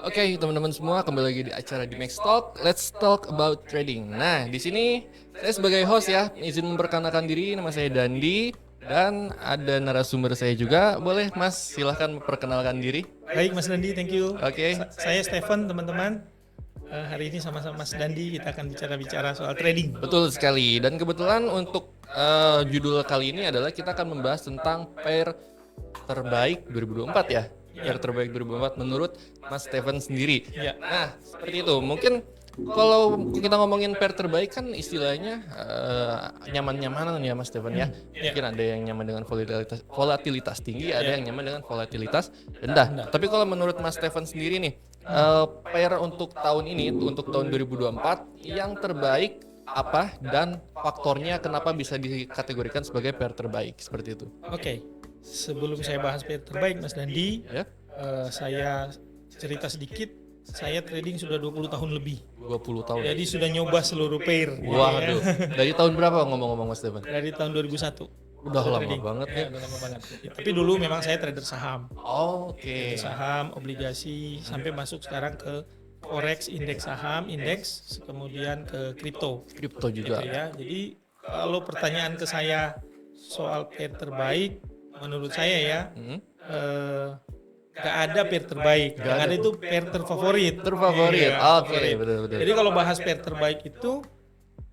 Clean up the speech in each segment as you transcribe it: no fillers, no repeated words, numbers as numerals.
Oke, teman-teman semua, kembali lagi di acara di Max Talk. Let's talk about trading. Nah, di sini saya sebagai host ya, izin memperkenalkan diri. Nama saya Dandi dan ada narasumber saya juga. Boleh, Mas, silahkan memperkenalkan diri. Baik Mas Dandi, thank you. Oke. Saya Stephen, teman-teman. Hari ini sama-sama Mas Dandi kita akan bicara soal trading. Betul sekali. Dan kebetulan untuk judul kali ini adalah kita akan membahas tentang pair terbaik 2024 ya. Pair terbaik 2024 menurut Mas Stephen sendiri. Ya. Nah, seperti itu. Mungkin kalau kita ngomongin pair terbaik kan istilahnya nyaman-nyamanan ya Mas Stephen ya. Mungkin ada yang nyaman dengan volatilitas tinggi, ada yang nyaman dengan volatilitas rendah. Tapi kalau menurut Mas Stephen sendiri nih, pair untuk tahun ini, untuk tahun 2024 yang terbaik apa dan faktornya kenapa bisa dikategorikan sebagai pair terbaik seperti itu? Oke. Sebelum saya bahas pair terbaik Mas Dandi, Ya, saya cerita sedikit. Saya trading sudah 20 tahun lebih. 20 tahun. Jadi sudah nyoba seluruh pair. Waduh, dari tahun berapa ngomong-ngomong Mas Stephen? Dari tahun 2001. Udah lama Trading. banget ya. Udah lama banget. Tapi dulu memang saya trader saham. Oke. Saham, obligasi, sampai masuk sekarang ke forex, indeks saham, indeks, kemudian ke kripto. Kripto juga. Gitu ya. Jadi kalau pertanyaan ke saya soal pair terbaik, menurut saya ya gak ada pair terbaik, yang ada itu pair terfavorit. Terfavorit. Iya, Oke, favorit. betul-betul. Jadi kalau bahas pair terbaik itu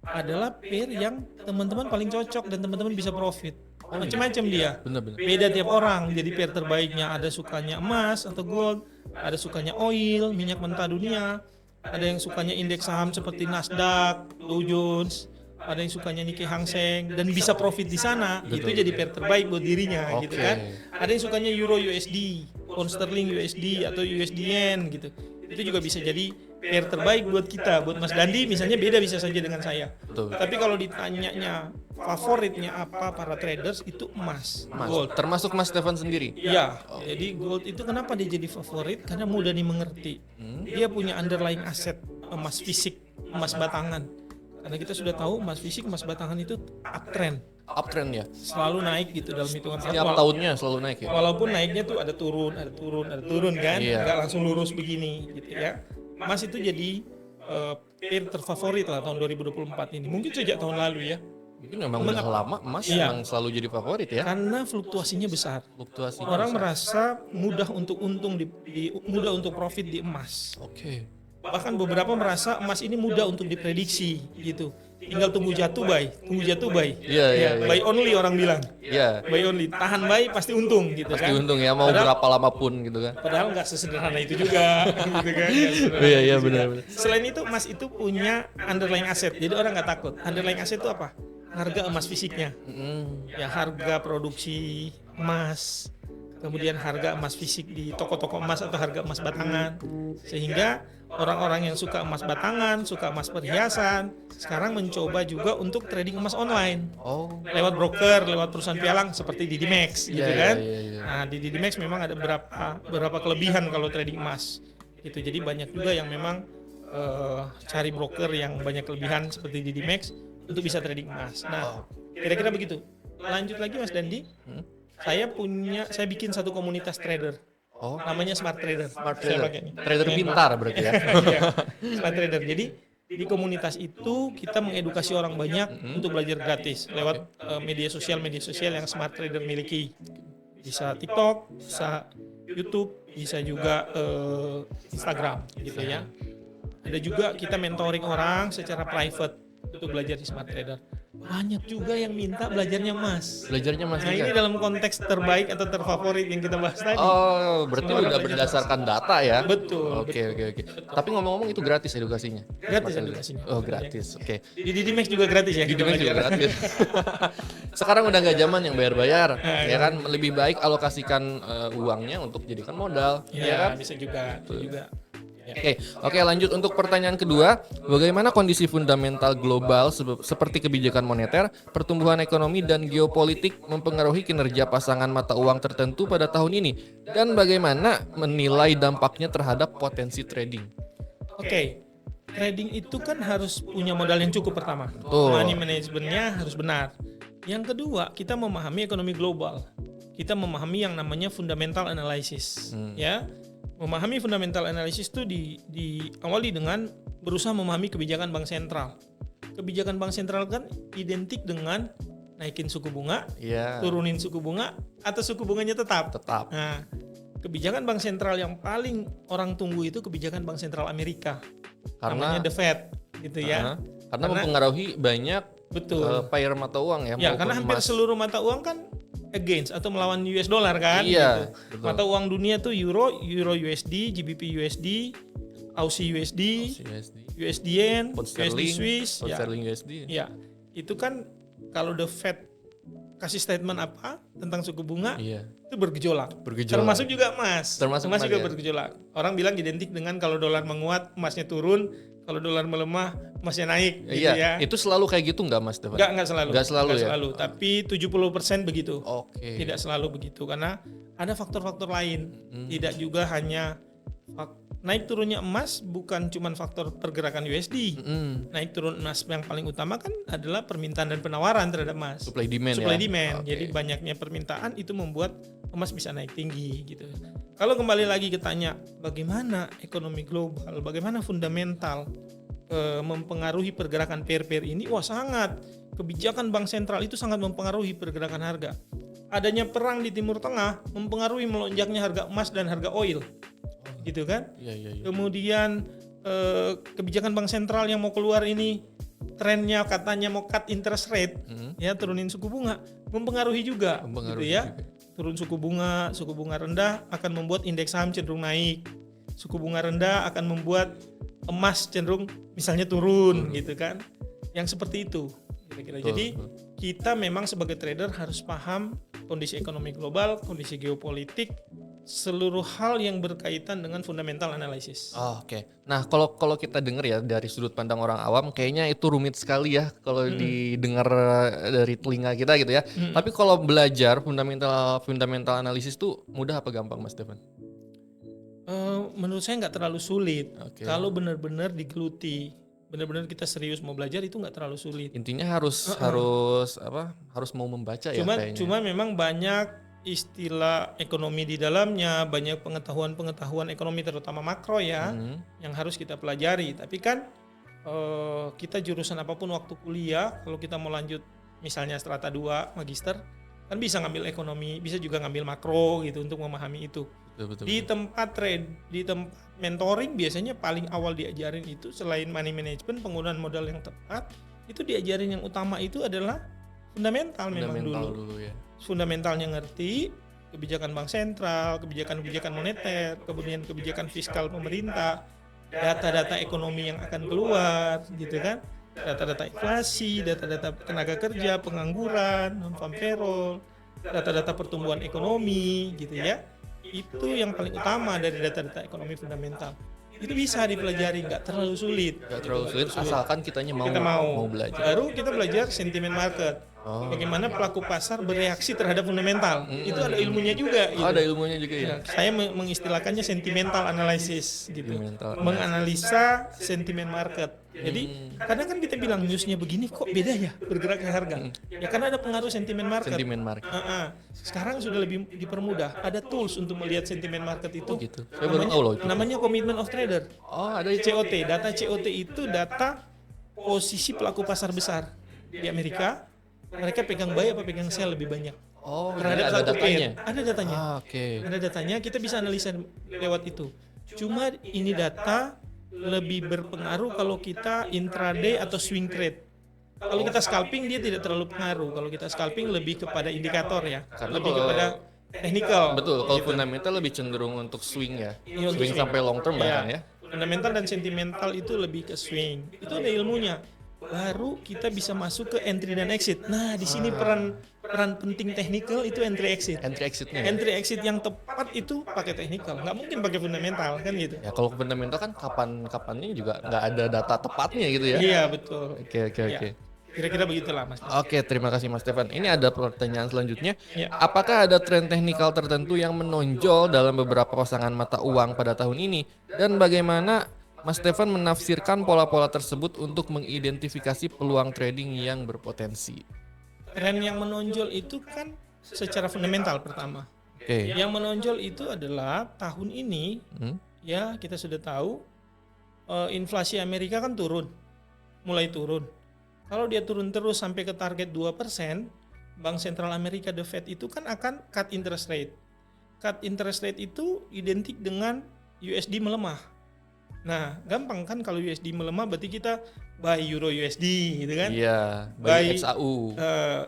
adalah pair yang teman-teman paling cocok dan teman-teman bisa profit. Macam-macam dia. Bener-bener. Beda tiap orang. Jadi pair terbaiknya ada sukanya emas atau gold, ada sukanya oil, minyak mentah dunia, ada yang sukanya indeks saham seperti Nasdaq, Dow Jones, ada yang sukanya Nikkei Hang Seng dan bisa profit di sana. Itu jadi pair terbaik buat dirinya gitu Oke. kan. Ada yang sukanya Euro USD, Pound Sterling USD atau USD Yen gitu. Itu juga bisa jadi pair terbaik buat kita, buat Mas Dandi misalnya beda bisa saja dengan saya. Betul. Tapi kalau ditanyanya favoritnya apa para traders itu emas, Mas, gold. termasuk Mas Stephen sendiri. Iya, jadi gold itu kenapa dia jadi favorit? Karena mudah dimengerti. Dia punya underlying aset emas fisik, emas batangan. Karena kita sudah tahu emas fisik, emas batangan itu uptrend, Uptrend ya. selalu naik gitu dalam hitungan tahun. Tiap tahunnya selalu naik ya. Walaupun naiknya tuh ada turun, ada turun, ada turun kan, Iya. nggak langsung lurus begini gitu ya. Emas itu jadi pair terfavorit lah tahun 2024 ini. Mungkin sejak tahun lalu ya, Mungkin memang udah lama emas Iya. memang selalu jadi favorit ya. karena fluktuasinya besar. Fluktuasi. Orang merasa mudah untuk untung mudah untuk profit di emas. Oke. Bahkan beberapa merasa emas ini mudah untuk diprediksi gitu. Tinggal tunggu jatuh buy, Iya, iya. buy only orang bilang. Iya. Buy only, tahan buy pasti untung gitu Pasti kan. untung ya, mau berapa lama pun gitu kan. Padahal nggak sesederhana itu juga gitu kan. Nggak sesederhana Iya, iya itu juga. benar-benar. Selain itu emas itu punya underlying asset. Jadi orang nggak takut. Underlying asset itu apa? Harga emas fisiknya. Ya harga produksi emas, kemudian harga emas fisik di toko-toko emas atau harga emas batangan. Sehingga orang-orang yang suka emas batangan, suka emas perhiasan, sekarang mencoba juga untuk trading emas online. Oh. Lewat broker, lewat perusahaan pialang seperti di Dimex gitu Iya, kan. iya, iya. Nah, di Dimex memang ada beberapa kelebihan kalau trading emas. Itu jadi banyak juga yang memang cari broker yang banyak kelebihan seperti di Dimex untuk bisa trading emas. Nah, kira-kira begitu. Lanjut lagi Mas Dandi. Saya bikin satu komunitas trader. Oh. Namanya Smart Trader. Smart Saya trader. pakai nih. Trader pintar berarti ya. Iya, Smart Trader. Jadi di komunitas itu kita mengedukasi orang banyak untuk belajar gratis lewat media sosial yang Smart Trader miliki. Bisa TikTok, bisa YouTube, bisa juga Instagram gitu ya. Ada juga kita mentoring orang secara private untuk belajar di Smart Trader. Banyak juga yang minta belajarnya emas. Belajarnya Mas Nah ini juga. dalam konteks terbaik atau terfavorit yang kita bahas tadi. Oh, berarti Semua orang udah belajar berdasarkan data ya. Betul, Oke, oke, oke. Tapi ngomong-ngomong itu gratis edukasinya. Gratis Mas edukasinya. Oh, gratis. Oke. Di Dimex juga gratis ya. Di kita Dimex juga belajar. gratis. Sekarang udah nggak zaman yang bayar-bayar, ya kan? Lebih baik alokasikan uangnya untuk jadikan modal, ya Ya, kan? bisa juga. Itu juga. Oke, lanjut untuk pertanyaan kedua. Bagaimana kondisi fundamental global seperti kebijakan moneter, pertumbuhan ekonomi, dan geopolitik mempengaruhi kinerja pasangan mata uang tertentu pada tahun ini? Dan bagaimana menilai dampaknya terhadap potensi trading? Oke. Trading itu kan harus punya modal yang cukup pertama. Betul. Money manajemennya harus benar. Yang kedua, kita memahami ekonomi global. Kita memahami yang namanya fundamental analysis, ya. Memahami fundamental analysis itu diawali dengan berusaha memahami kebijakan bank sentral. Kebijakan bank sentral kan identik dengan naikin suku bunga, Iya. turunin suku bunga, atau suku bunganya tetap. Tetap. Nah, kebijakan bank sentral yang paling orang tunggu itu kebijakan bank sentral Amerika. Karena Namanya The Fed, gitu ya. karena mempengaruhi banyak Betul. pair mata uang ya. Ya, maupun karena hampir emas. seluruh mata uang kan against atau melawan US dollar kan. Iya, gitu. betul. Mata uang dunia tuh euro USD, GBP USD, Aussie USD, USD Yen, Pound USD sterling, Swiss. pound Ya, sterling USD. ya, itu kan kalau The Fed kasih statement apa tentang suku bunga Iya. itu bergejolak. Bergejolak. Termasuk juga emas. Termasuk emas emas juga ya? bergejolak. Orang bilang identik dengan kalau dolar menguat emasnya turun, kalau dolar melemah emasnya naik gitu Iya, ya. itu selalu kayak gitu nggak Mas Stefan? Enggak selalu. Nggak selalu ya? Tapi 70% begitu. Oke. Tidak selalu begitu karena ada faktor-faktor lain. Tidak juga hanya naik turunnya emas bukan cuma faktor pergerakan USD. Naik turun emas yang paling utama kan adalah permintaan dan penawaran terhadap emas. Supply demand ya. Supply demand. Oke. Jadi banyaknya permintaan itu membuat emas bisa naik tinggi gitu. Kalau kembali lagi ke tanya bagaimana ekonomi global, bagaimana fundamental mempengaruhi pergerakan pair-pair ini, wah sangat. Kebijakan bank sentral itu sangat mempengaruhi pergerakan harga. Adanya perang di Timur Tengah mempengaruhi melonjaknya harga emas dan harga oil. Gitu kan? Iya. Kemudian kebijakan bank sentral yang mau keluar ini trennya katanya mau cut interest rate, ya turunin suku bunga, mempengaruhi juga, gitu ya. Turun suku bunga rendah akan membuat indeks saham cenderung naik. Suku bunga rendah akan membuat emas cenderung misalnya turun, gitu kan. Yang seperti itu kira-kira. Jadi kita memang sebagai trader harus paham kondisi ekonomi global, kondisi geopolitik, seluruh hal yang berkaitan dengan fundamental analysis. Oke. Nah, kalau kita dengar ya dari sudut pandang orang awam, kayaknya itu rumit sekali ya kalau didengar dari telinga kita gitu ya. Tapi kalau belajar fundamental analisis tuh mudah apa gampang, Mas Stefan? Menurut saya nggak terlalu sulit. Oke. Kalau benar-benar digeluti, benar-benar kita serius mau belajar itu nggak terlalu sulit. Intinya harus mau membaca ya kayaknya. Cuma memang banyak istilah ekonomi di dalamnya, banyak pengetahuan ekonomi terutama makro ya yang harus kita pelajari. Tapi kan kita jurusan apapun waktu kuliah, kalau kita mau lanjut misalnya strata 2 magister, kan bisa ngambil ekonomi, bisa juga ngambil makro gitu untuk memahami itu. Betul. Di tempat mentoring biasanya paling awal diajarin itu selain money management, penggunaan modal yang tepat, itu diajarin yang utama itu adalah fundamental memang dulu ya. Fundamentalnya ngerti, kebijakan bank sentral, kebijakan moneter, kemudian kebijakan fiskal pemerintah, data-data ekonomi yang akan keluar, gitu kan, data-data inflasi, data-data tenaga kerja, pengangguran, non-farm payroll, data-data pertumbuhan ekonomi, gitu ya. Itu yang paling utama dari data-data ekonomi fundamental. Itu bisa dipelajari, nggak terlalu sulit. Nggak terlalu sulit, asalkan kitanya Kita mau belajar. Baru kita belajar sentimen market. Bagaimana pelaku pasar bereaksi terhadap fundamental. Itu ada ilmunya juga. Gitu. Ada ilmunya juga ya. Saya mengistilahkannya sentimental analysis gitu. Menganalisa sentimen market. Jadi kadang kan kita bilang newsnya begini kok beda ya bergeraknya harga. Ya karena ada pengaruh sentimen market. Sekarang sudah lebih dipermudah. Ada tools untuk melihat sentimen market itu. Gitu. Saya baru tahu loh itu. Namanya Commitment of Trader. Ada COT. Data COT itu data posisi pelaku pasar besar di Amerika. Mereka pegang buy apa pegang sell lebih banyak. Terhadap ada satu datanya. Ada datanya. Ada datanya, kita bisa analisa lewat itu. Cuma ini data lebih berpengaruh kalau kita intraday atau swing trade. Kalau kita scalping dia tidak terlalu pengaruh. Kalau kita scalping lebih kepada indikator ya. Lebih kepada technical. Betul, kalau fundamental lebih cenderung untuk swing ya. Swing sampai long term bahkan ya. Fundamental dan sentimental itu lebih ke swing. Itu ada ilmunya. Baru kita bisa masuk ke entry dan exit. Nah, di sini peran penting technical itu entry exit. Entry exitnya. Entry exit yang tepat itu pakai technical. Nggak mungkin pakai fundamental kan gitu. Ya kalau fundamental kan kapannya juga nggak ada data tepatnya gitu ya. Iya betul. Oke. Kira-kira begitulah Mas. Oke, terima kasih Mas Stefan. Ini ada pertanyaan selanjutnya. Apakah ada tren teknikal tertentu yang menonjol dalam beberapa pasangan mata uang pada tahun ini? Dan bagaimana Mas Stefan menafsirkan pola-pola tersebut untuk mengidentifikasi peluang trading yang berpotensi? Tren yang menonjol itu kan secara fundamental pertama. Oke. Yang menonjol itu adalah tahun ini, ya kita sudah tahu inflasi Amerika kan mulai turun. Kalau dia turun terus sampai ke target 2%, Bank Sentral Amerika The Fed itu kan akan cut interest rate. Cut interest rate itu identik dengan USD melemah. Nah, gampang kan kalau USD melemah berarti kita buy Euro USD gitu kan? Iya, Buy buy XAU,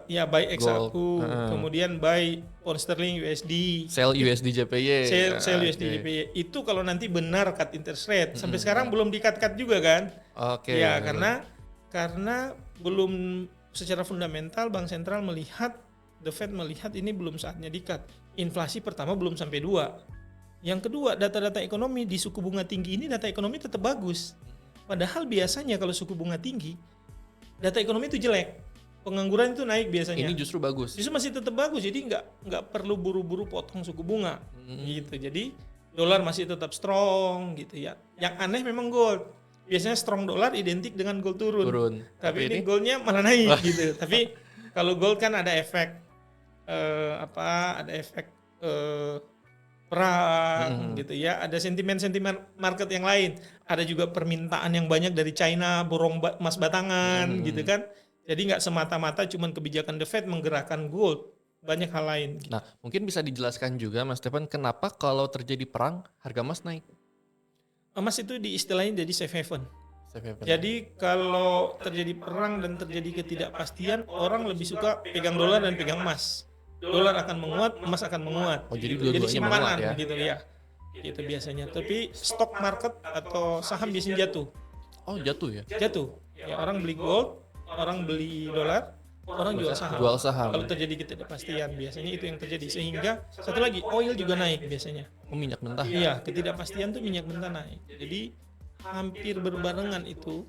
ya buy XAU, Gold. kemudian buy pound sterling USD, sell USD JPY. sell USD Oke. JPY. Itu kalau nanti benar cut interest rate. Sampai sekarang belum di-cut juga kan? Oke. Ya, karena belum secara fundamental Bank Sentral melihat, The Fed melihat ini belum saatnya di-cut. Inflasi pertama belum sampai 2. Yang kedua, data-data ekonomi di suku bunga tinggi ini data ekonomi tetap bagus. Padahal biasanya kalau suku bunga tinggi, data ekonomi itu jelek. Pengangguran itu naik biasanya. Ini justru bagus. Justru masih tetap bagus, jadi nggak perlu buru-buru potong suku bunga. Gitu. Jadi dolar masih tetap strong gitu ya. Yang aneh memang gold. Biasanya strong dolar identik dengan gold turun. Tapi ini goldnya malah naik gitu. Tapi kalau gold kan ada efek ada efek perang gitu ya, ada sentimen-sentimen market yang lain, ada juga permintaan yang banyak dari China borong emas batangan gitu kan, jadi nggak semata-mata cuman kebijakan The Fed menggerakkan gold, banyak hal lain gitu. Nah, mungkin bisa dijelaskan juga Mas Stefan, kenapa kalau terjadi perang harga emas naik? Emas itu diistilahnya jadi safe haven. Safe haven. Jadi kalau terjadi perang dan terjadi ketidakpastian, orang lebih suka pegang dolar dan pegang emas. Dolar akan menguat, emas akan menguat. Oh, jadi gitu. Jadi dua-duanya simpanan menguat ya? gitu ya. Gitu biasanya. Tapi stock market atau saham biasanya jatuh. Oh, jatuh ya? Jatuh. Ya, orang beli gold, orang beli dolar, orang jual saham. Jual saham. Kalau terjadi ketidakpastian, biasanya itu yang terjadi. Sehingga satu lagi, oil juga naik biasanya. Oh, minyak mentah. Iya, ketidakpastian tuh minyak mentah naik. Jadi hampir berbarengan itu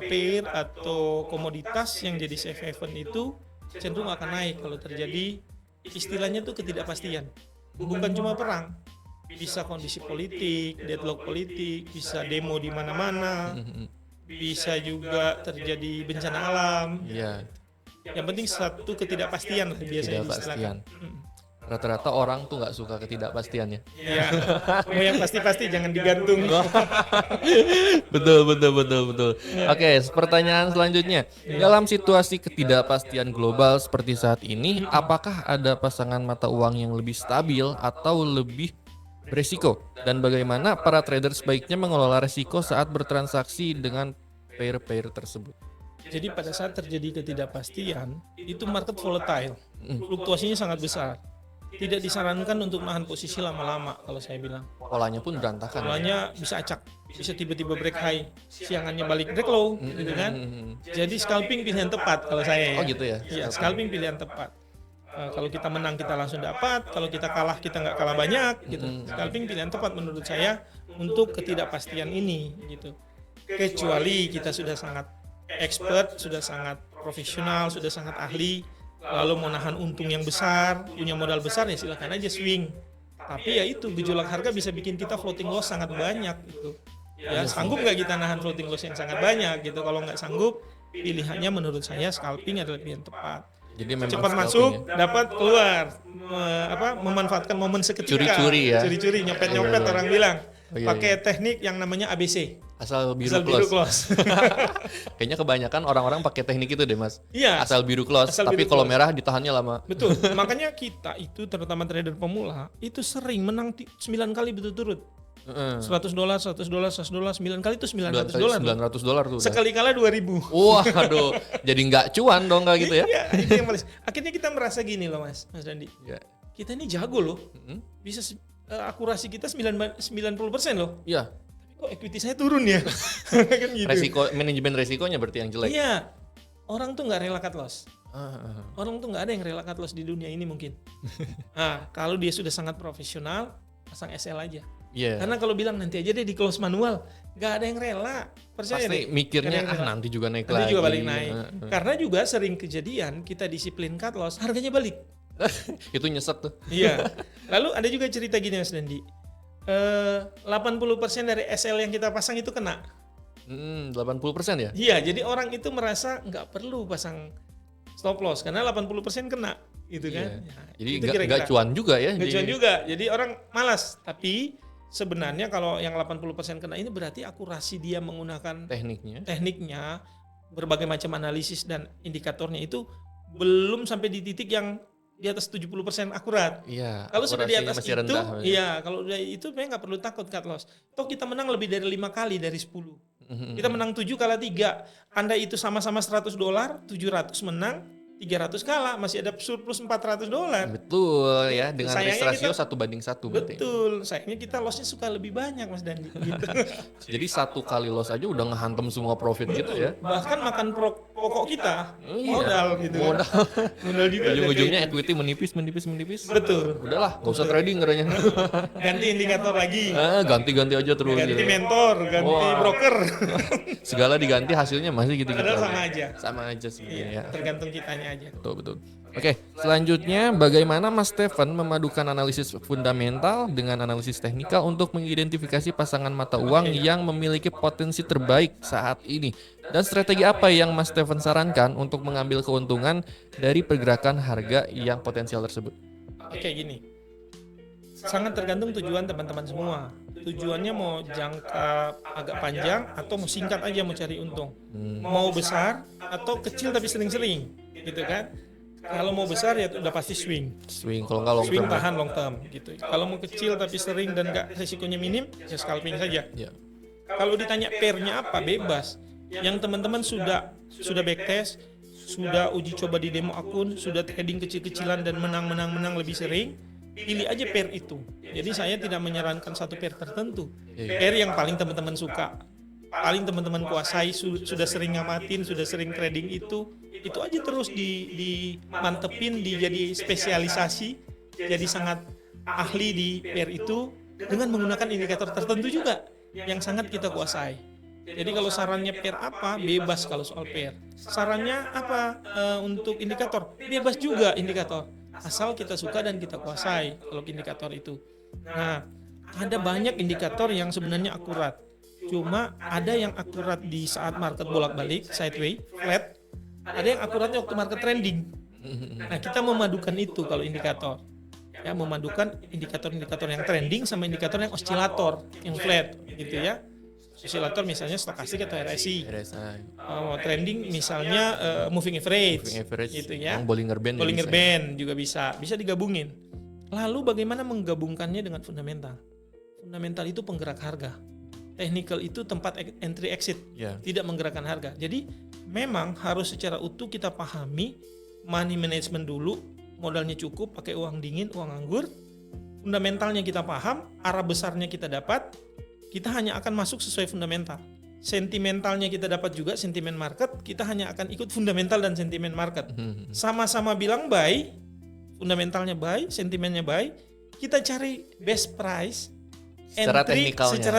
pair atau komoditas yang jadi safe haven itu cenderung akan naik kalau terjadi istilahnya tuh ketidakpastian. Bukan cuma perang, bisa kondisi politik, deadlock politik, bisa demo di mana-mana, bisa juga terjadi bencana alam. Iya. Yang penting satu ketidakpastian lah biasanya Ketidakpastian. diistilahkan. Rata-rata orang tuh nggak suka ketidakpastian ya. Iya, mau yang pasti-pasti jangan digantung. Betul. Oke, pertanyaan selanjutnya. Dalam situasi ketidakpastian global seperti saat ini, apakah ada pasangan mata uang yang lebih stabil atau lebih beresiko? Dan bagaimana para trader sebaiknya mengelola resiko saat bertransaksi dengan pair-pair tersebut? Jadi pada saat terjadi ketidakpastian, itu market volatile, fluktuasinya sangat besar. Tidak disarankan untuk nahan posisi lama-lama kalau saya bilang. Polanya pun berantakan. Polanya bisa acak, bisa tiba-tiba break high, siangannya balik break low, gitu kan. Jadi scalping pilihan tepat kalau saya ya. Oh gitu ya? Iya, scalping pilihan tepat. Kalau kita menang kita langsung dapat, kalau kita kalah kita nggak kalah banyak, gitu. Scalping pilihan tepat menurut saya untuk ketidakpastian ini, gitu. Kecuali kita sudah sangat expert, sudah sangat profesional, sudah sangat ahli, lalu mau nahan untung yang besar, punya modal besar ya silakan aja swing. Tapi ya itu gejolak harga bisa bikin kita floating loss sangat banyak gitu. Ya sanggup nggak kita nahan floating loss yang sangat banyak gitu. Kalau nggak sanggup, pilihannya menurut saya scalping adalah pilihan tepat. Jadi memang Cepat scalping masuk, ya. dapat keluar, memanfaatkan momen seketika. Curi-curi ya. Curi-curi, nyopet-nyopet Iya. orang bilang. Oh, iya, Pakai teknik yang namanya ABC. Asal biru Asal biru close. close. Kayaknya kebanyakan orang-orang pakai teknik itu deh Mas. Iya. Asal biru close, Asal tapi biru kalau close. merah ditahannya lama. Betul. Makanya kita itu terutama trader pemula itu sering menang 9 kali berturut-turut. Heeh. $100, $100, $100, 9 kali itu $900. $900 tuh. udah. Sekali kala 2000. Wah, aduh. Jadi nggak cuan dong nggak gitu ya? Iya, itu yang males. Akhirnya kita merasa gini loh Mas Dandi. Iya. Kita ini jago loh. Mm-mm. Bisa akurasi kita 90% loh. Iya. Kok equity saya turun ya? Kan gitu. Resiko manajemen resikonya berarti yang jelek. Iya. Orang tuh nggak rela cut loss. Ah. Orang tuh nggak ada yang rela cut loss di dunia ini mungkin. Nah, kalau dia sudah sangat profesional, pasang SL aja. Iya. Karena kalau bilang nanti aja deh di close manual, nggak ada yang rela. Percaya Pasti deh. mikirnya Nggak ada yang rela. nanti juga naik Nanti lagi. juga balik naik. Heeh. Karena juga sering kejadian kita disiplin cut loss, harganya balik. Itu nyesek tuh. Iya. Lalu ada juga cerita gini Mas Dandi. 80% dari SL yang kita pasang itu kena. 80% ya? Iya, jadi orang itu merasa nggak perlu pasang stop loss karena 80% kena. gitu kan. Iya. Nah, Jadi itu nggak kira-kira. cuan juga ya. Nggak cuan juga. Jadi orang malas. Tapi sebenarnya kalau yang 80% kena ini berarti akurasi dia menggunakan tekniknya, berbagai macam analisis dan indikatornya itu belum sampai di titik yang di atas 70% akurat. Iya. Kalau sudah di atas masih itu, rendah. iya, kalau udah itu memang nggak perlu takut cut loss. Toh kita menang lebih dari 5 kali dari 10. Kita menang 7 kalah 3. Andai itu sama-sama $100, 700 menang, 300 kalah, masih ada surplus $400. Betul ya, dengan Sayangnya risk ratio kita- 1:1 berarti. Betul, sayangnya kita lossnya suka lebih banyak Mas Dandi. Gitu. Jadi 1 kali loss aja udah ngehantem semua profit gitu ya. Bahkan makan pokok kita, Iya. modal gitu. Modal. Modal juga. Ujung-ujungnya ada kayak equity menipis. gitu. Betul. Udahlah, nggak usah trading katanya. Ganti indikator lagi. Ganti-ganti aja terus. Ganti gitu. mentor, ganti Wah. broker. Segala diganti hasilnya masih gitu-gitu. Padahal aja. sama aja. Sama aja sebenarnya. Iya, tergantung kitanya aja. Betul. Oke, selanjutnya bagaimana Mas Stefan memadukan analisis fundamental dengan analisis teknikal untuk mengidentifikasi pasangan mata uang yang memiliki potensi terbaik saat ini? Dan strategi apa yang Mas Stefan sarankan untuk mengambil keuntungan dari pergerakan harga yang potensial tersebut? Oke, gini. Sangat tergantung tujuan teman-teman semua. Tujuannya mau jangka agak panjang atau mau singkat aja mau cari untung. Mau besar atau kecil tapi sering-sering, gitu kan? Kalau mau besar ya udah pasti swing. Kalau nggak long Swing term. tahan long term gitu. Kalau mau kecil tapi sering dan nggak risikonya minim, ya scalping saja. Ya. Kalau ditanya pairnya apa, bebas. Yang teman-teman sudah backtest, sudah uji coba di demo akun, sudah trading kecil-kecilan dan menang lebih sering, pilih aja pair itu. Jadi saya tidak menyarankan satu pair tertentu. Pair yang paling teman-teman suka, paling teman-teman kuasai, sudah sering ngamatin, sudah sering trading itu aja terus dimantepin, jadi spesialisasi, jadi sangat ahli di pair itu dengan menggunakan indikator tertentu juga yang sangat kita kuasai. Jadi kalau sarannya pair apa, bebas kalau soal pair. Sarannya apa untuk indikator, bebas juga indikator. Asal kita suka dan kita kuasai kalau indikator itu. Nah, ada banyak indikator yang sebenarnya akurat. Cuma ada yang akurat di saat market bolak-balik, sideways, flat. Ada yang akuratnya waktu market trending. Nah, kita memadukan itu kalau indikator. Ya, memadukan indikator-indikator yang trending sama indikator yang osilator, yang flat gitu ya. Osilator misalnya stokastik atau RSI. Trending misalnya moving average gitu ya. Bollinger Band. Bollinger Band juga bisa digabungin. Lalu bagaimana menggabungkannya dengan fundamental? Fundamental itu penggerak harga. Technical itu tempat entry exit, tidak menggerakkan harga. Jadi memang harus secara utuh kita pahami money management dulu, modalnya cukup, pakai uang dingin, uang anggur. Fundamentalnya kita paham, arah besarnya kita dapat, kita hanya akan masuk sesuai fundamental. Sentimentalnya kita dapat juga, sentimen market, kita hanya akan ikut fundamental dan sentimen market. Sama-sama bilang buy, fundamentalnya buy, sentimennya buy, kita cari best price, secara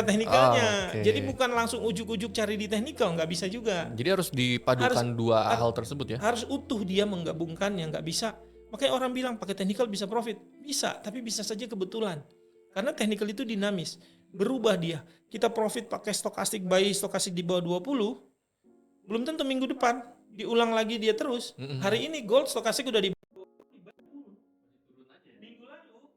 teknikalnya. Jadi bukan langsung ujuk-ujuk cari di teknikal, nggak bisa juga. Jadi harus dipadukan dua hal tersebut ya. Harus utuh dia menggabungkan, yang nggak bisa. Makanya orang bilang pakai teknikal bisa profit, bisa, tapi bisa saja kebetulan. Karena teknikal itu dinamis, berubah dia. Kita profit pakai stokastik buy, stokastik di bawah 20, belum tentu minggu depan diulang lagi dia terus. Hari ini gold stokastik udah di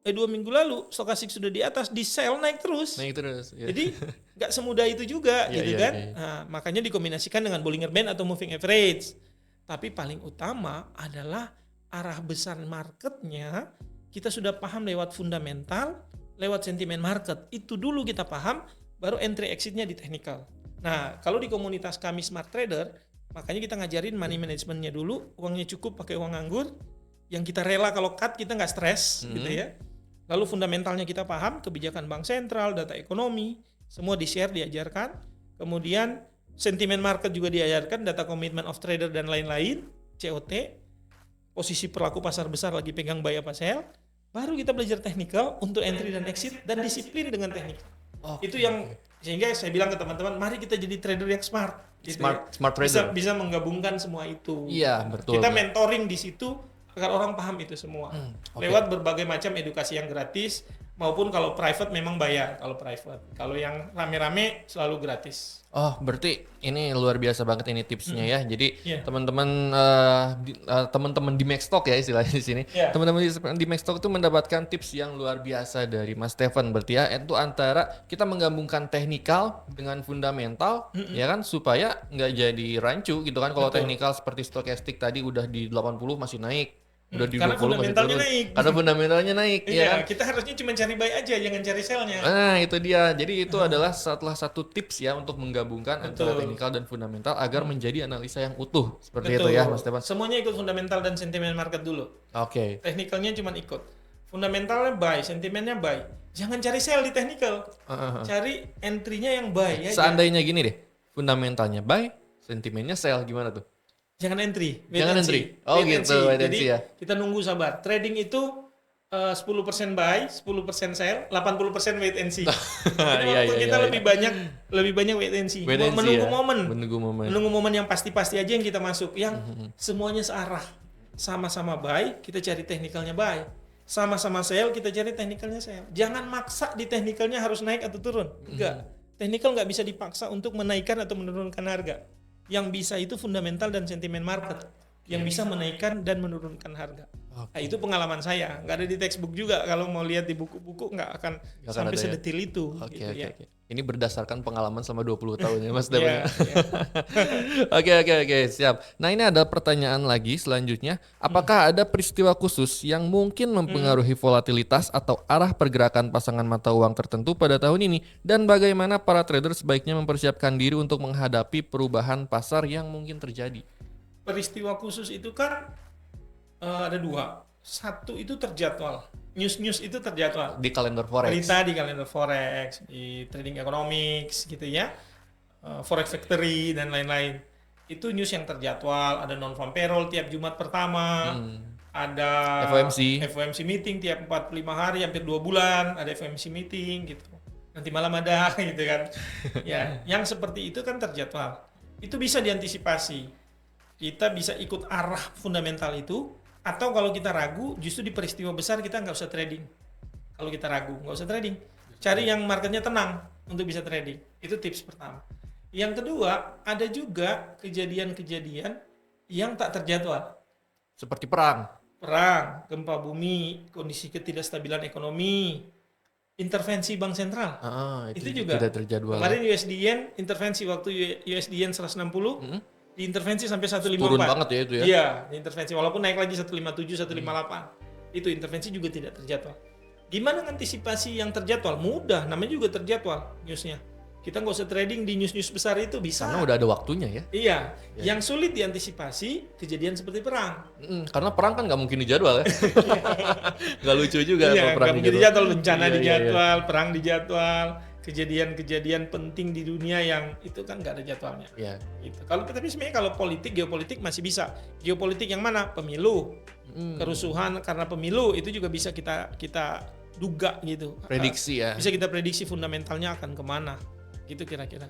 2 minggu lalu stokastik sudah di atas, di sell naik terus. Ya. Jadi nggak semudah itu juga gitu kan. Nah, makanya dikombinasikan dengan Bollinger Band atau moving average. Tapi paling utama adalah arah besar marketnya kita sudah paham lewat fundamental, lewat sentimen market. Itu dulu kita paham, baru entry exitnya di technical. Nah, kalau di komunitas kami Smart Trader, makanya kita ngajarin money managementnya dulu, uangnya cukup pakai uang anggur, yang kita rela kalau cut kita nggak stres gitu ya. Lalu fundamentalnya kita paham, kebijakan bank sentral, data ekonomi, semua di-share, diajarkan. Kemudian sentimen market juga diajarkan, data commitment of trader dan lain-lain, COT, posisi pelaku pasar besar lagi pegang buy apa sell. Baru kita belajar technical untuk entry dan exit dan disiplin dengan teknik. Itu yang sehingga saya bilang ke teman-teman, mari kita jadi trader yang smart. Gitu smart trader. Bisa menggabungkan semua itu. Iya, betul. Kita mentoring di situ agar orang paham itu semua. Lewat berbagai macam edukasi yang gratis, maupun kalau private memang bayar kalau private. Kalau yang rame-rame selalu gratis. Oh, berarti ini luar biasa banget ini tipsnya ya. Jadi Iya. teman-teman di Maxtalk ya istilahnya di sini. Iya. Teman-teman di Maxtalk itu mendapatkan tips yang luar biasa dari Mas Stefan. Berarti ya itu antara kita menggabungkan teknikal dengan fundamental ya kan supaya nggak jadi rancu gitu kan. Kalau Betul. teknikal seperti stokastik tadi udah di 80 masih naik, udah di Karena 20 masih fundamentalnya turun. naik. Karena fundamentalnya naik ya kan. Iya, kita harusnya cuma cari buy aja, jangan cari sell-nya. Nah, itu dia. Jadi itu adalah salah satu tips ya untuk menggabungkan antara Betul. teknikal dan fundamental agar menjadi analisa yang utuh. Seperti itu ya, Mas Stefan. Semuanya ikut fundamental dan sentimen market dulu. Oke. Teknikalnya cuma ikut. Fundamentalnya buy, sentimennya buy. Jangan cari sell di technical. Cari entry-nya yang buy ya. Seandainya gini deh, fundamentalnya buy, sentimennya sell, gimana tuh? Jangan entry. wait Jangan and entry. see. Oh Wait and gitu, see. wait and Jadi see ya. kita nunggu sabar. Trading itu 10% buy, 10% sell, 80% wait and see. Jadi Iya, waktu iya, kita iya. lebih banyak wait and see. Wait and see Menunggu ya. momen. Menunggu momen. Menunggu momen yang pasti-pasti aja yang kita masuk. Yang semuanya searah. Sama-sama buy, kita cari teknikalnya buy. Sama-sama sell, kita cari teknikalnya sell. Jangan maksa di teknikalnya harus naik atau turun. Enggak. Teknikal nggak bisa dipaksa untuk menaikkan atau menurunkan harga. Yang bisa itu fundamental dan sentimen market. Yang bisa menaikkan dan menurunkan harga. Nah, itu pengalaman saya. Nggak ada di textbook juga. Kalau mau lihat di buku-buku nggak akan sampai ada ya. sedetil itu. Oke, gitu oke, ya. oke. Ini berdasarkan pengalaman selama 20 tahun ya, Mas Iya, Stefan. iya. Oke, siap. Nah, ini ada pertanyaan lagi selanjutnya. Apakah ada peristiwa khusus yang mungkin mempengaruhi volatilitas atau arah pergerakan pasangan mata uang tertentu pada tahun ini? Dan bagaimana para trader sebaiknya mempersiapkan diri untuk menghadapi perubahan pasar yang mungkin terjadi? Peristiwa khusus itu kan ada dua. Satu itu terjadwal. News itu terjadwal. Di kalender forex. Berita di kalender forex, di trading economics gitu ya, forex factory dan lain-lain. Itu news yang terjadwal. Ada non-farm payroll tiap Jumat pertama, ada FOMC meeting tiap 45 hari, hampir 2 bulan ada FOMC meeting gitu. Nanti malam ada gitu kan. Ya, yang seperti itu kan terjadwal. Itu bisa diantisipasi. Kita bisa ikut arah fundamental itu. Atau kalau kita ragu, justru di peristiwa besar kita nggak usah trading. Kalau kita ragu, nggak usah trading. Cari yang marketnya tenang untuk bisa trading. Itu tips pertama. Yang kedua, ada juga kejadian-kejadian yang tak terjadwal. Seperti perang. Perang, gempa bumi, kondisi ketidakstabilan ekonomi, intervensi bank sentral. Itu juga. Tidak terjadwal. Kemarin USD Yen, intervensi waktu USD Yen 160, diintervensi sampai 154. Turun banget ya itu ya. Iya, intervensi walaupun naik lagi 157, 158. Itu intervensi juga tidak terjadwal. Gimana antisipasi yang terjadwal? Mudah, namanya juga terjadwal newsnya. Kita nggak usah trading di news besar itu bisa. Karena udah ada waktunya ya. Iya, yang sulit diantisipasi kejadian seperti perang. Karena perang kan nggak mungkin dijadwal ya. Nggak lucu juga Iya, kalau perang nggak mungkin dijadwal, bencana Iya. dijadwal, perang dijadwal, kejadian-kejadian penting di dunia yang itu kan nggak ada jadwalnya. Iya. Gitu. Kalau tapi sebenarnya kalau politik, geopolitik masih bisa. Geopolitik yang mana? Pemilu, kerusuhan karena pemilu itu juga bisa kita duga gitu. Prediksi ya. Bisa kita prediksi fundamentalnya akan kemana, gitu kira-kira.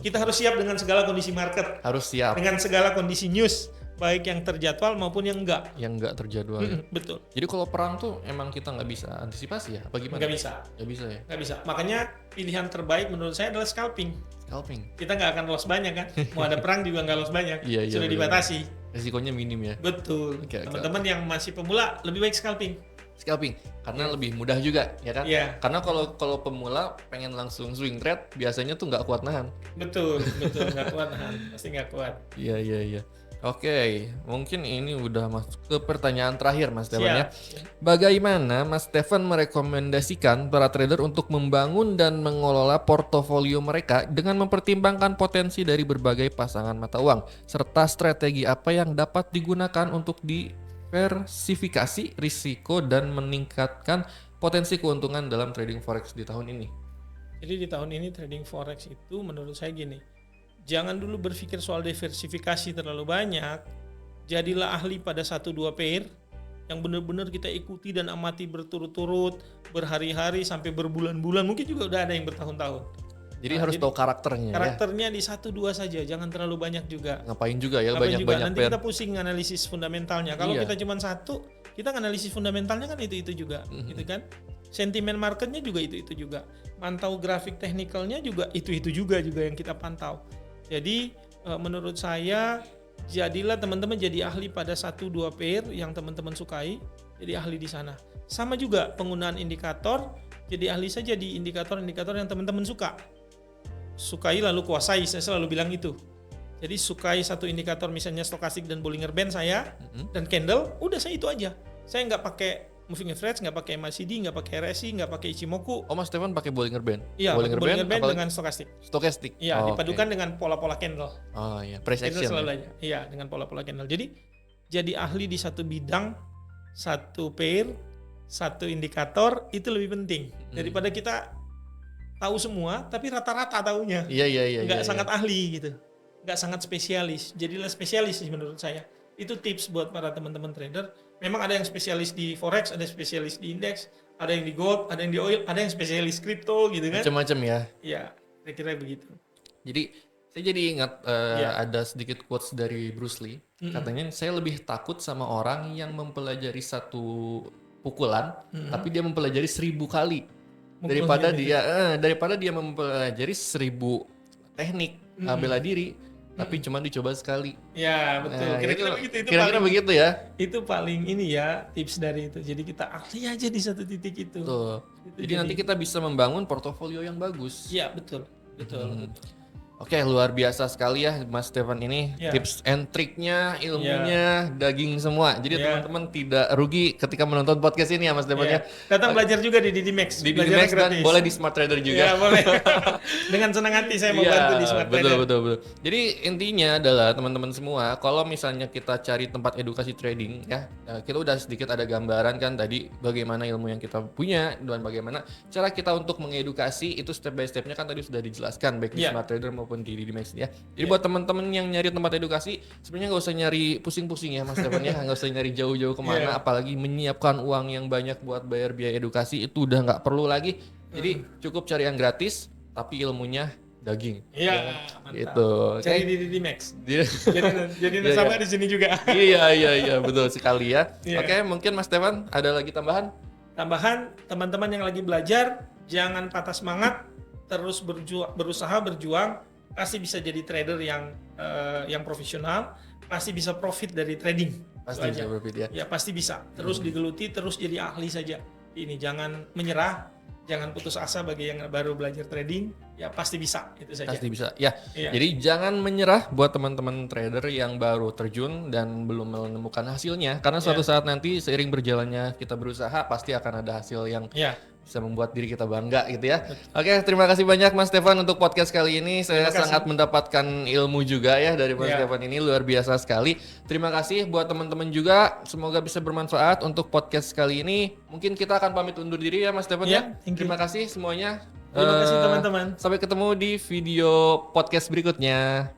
Kita harus siap dengan segala kondisi market, Harus siap. dengan segala kondisi news, baik yang terjadwal maupun yang enggak. Yang nggak terjadwal. Ya. Betul. Jadi kalau perang tuh emang kita nggak bisa antisipasi ya? Bagaimana? Nggak bisa. Nggak bisa ya. Nggak bisa. Makanya pilihan terbaik menurut saya adalah scalping. Scalping. Kita nggak akan loss banyak kan. Mau ada perang juga nggak loss banyak. Iya, Sudah benar. dibatasi. Resikonya minim ya. Betul. Oke. Teman-teman yang masih pemula lebih baik scalping. Scalping karena lebih mudah juga ya kan? Iya. Karena kalau pemula pengen langsung swing trade biasanya tuh nggak kuat nahan. Betul. Nggak kuat nahan. Pasti nggak kuat. Iya. Oke, mungkin ini udah masuk ke pertanyaan terakhir Mas Stefan ya. Siap. Bagaimana Mas Stefan merekomendasikan para trader untuk membangun dan mengelola portofolio mereka dengan mempertimbangkan potensi dari berbagai pasangan mata uang serta strategi apa yang dapat digunakan untuk diversifikasi risiko dan meningkatkan potensi keuntungan dalam trading forex di tahun ini? Jadi di tahun ini trading forex itu menurut saya gini. Jangan dulu berpikir soal diversifikasi terlalu banyak. Jadilah ahli pada 1-2 pair yang benar-benar kita ikuti dan amati berturut-turut, berhari-hari sampai berbulan-bulan. Mungkin juga udah ada yang bertahun-tahun. Jadi harus tahu karakternya ya. Karakternya di 1-2 saja, jangan terlalu banyak juga. Ngapain juga ya Ngapain juga? banyak-banyak Nanti pair. kita pusing analisis fundamentalnya. Kalau Iya. kita cuma satu, kita analisis fundamentalnya kan itu juga, gitu kan? Sentimen marketnya juga itu juga. Mantau grafik teknikalnya juga itu juga yang kita pantau. Jadi menurut saya jadilah teman-teman jadi ahli pada 1-2 pair yang teman-teman sukai, jadi ahli di sana. Sama juga penggunaan indikator, jadi ahli saja di indikator-indikator yang teman-teman sukai lalu kuasai. Saya selalu bilang itu. Jadi sukai satu indikator misalnya stokastik dan Bollinger Band saya dan candle, udah saya itu aja. Saya nggak pakai moving average, nggak pakai MACD, nggak pakai RSI, nggak pakai Ichimoku. Oh Mas Stefan pakai Bollinger Band? Iya, Bollinger Band dengan stokastik. Stokastik? Iya, dipadukan dengan pola-pola candle. Oh iya, price Candle action selalu ya? aja. Iya, dengan pola-pola candle. Jadi ahli di satu bidang, satu pair, satu indikator, itu lebih penting. Daripada kita tahu semua, tapi rata-rata taunya. Iya. Nggak sangat ahli gitu. Nggak sangat spesialis. Jadilah spesialis sih menurut saya. Itu tips buat para teman-teman trader. Memang ada yang spesialis di forex, ada yang spesialis di indeks, ada yang di gold, ada yang di oil, ada yang spesialis kripto gitu kan. Macam-macam ya. Iya, kira-kira begitu. Jadi saya jadi ingat ada sedikit quotes dari Bruce Lee. Katanya saya lebih takut sama orang yang mempelajari satu pukulan, tapi dia mempelajari 1000 kali daripada dia mempelajari 1000 teknik bela diri. Tapi cuma dicoba sekali. Ya betul. Nah, Kira-kira begitu. Kira-kira begitu ya. Itu paling ini ya tips dari itu. Jadi kita ahli aja di satu titik itu. Tuh. Jadi nanti kita bisa membangun portofolio yang bagus. Iya betul. Oke, luar biasa sekali ya Mas Stefan ini. Tips and triknya, ilmunya, daging semua. Jadi teman-teman tidak rugi ketika menonton podcast ini ya Mas Stefan ya. Datang belajar juga di Didimax. Di Didimax dan boleh di Smart Trader juga. Ya boleh. Dengan senang hati saya mau bantu di Smart Trader. Betul. Jadi intinya adalah teman-teman semua, kalau misalnya kita cari tempat edukasi trading ya, kita udah sedikit ada gambaran kan tadi bagaimana ilmu yang kita punya dan bagaimana cara kita untuk mengedukasi itu step by stepnya kan tadi sudah dijelaskan baik di Smart Trader maupun di Didimax ya. Jadi buat teman-teman yang nyari tempat edukasi, sebenarnya nggak usah nyari pusing-pusing ya Mas Stefan ya, nggak usah nyari jauh-jauh kemana, apalagi menyiapkan uang yang banyak buat bayar biaya edukasi itu udah nggak perlu lagi. Jadi cukup cari yang gratis, tapi ilmunya daging. Iya, mantap. Gitu. Cari di Didimax. Jadi nasabah di sini juga. Iya, betul sekali ya. Oke, mungkin Mas Stefan ada lagi tambahan? Tambahan, teman-teman yang lagi belajar, jangan patah semangat, terus berusaha berjuang, pasti bisa jadi trader yang profesional, pasti bisa profit dari trading. Pasti bisa profit ya. Ya pasti bisa. Terus digeluti, terus jadi ahli saja. Ini jangan menyerah, jangan putus asa bagi yang baru belajar trading. Ya pasti bisa, itu saja. Pasti bisa. Ya. Jadi jangan menyerah buat teman-teman trader yang baru terjun dan belum menemukan hasilnya. Karena suatu saat nanti seiring berjalannya kita berusaha pasti akan ada hasil yang bisa membuat diri kita bangga gitu ya. Oke, terima kasih banyak Mas Stefan untuk podcast kali ini. Saya sangat mendapatkan ilmu juga ya dari Mas Stefan ini, luar biasa sekali. Terima kasih buat teman-teman juga. Semoga bisa bermanfaat untuk podcast kali ini. Mungkin kita akan pamit undur diri ya Mas Stefan ya. Terima kasih semuanya. Terima kasih teman-teman. Sampai ketemu di video podcast berikutnya.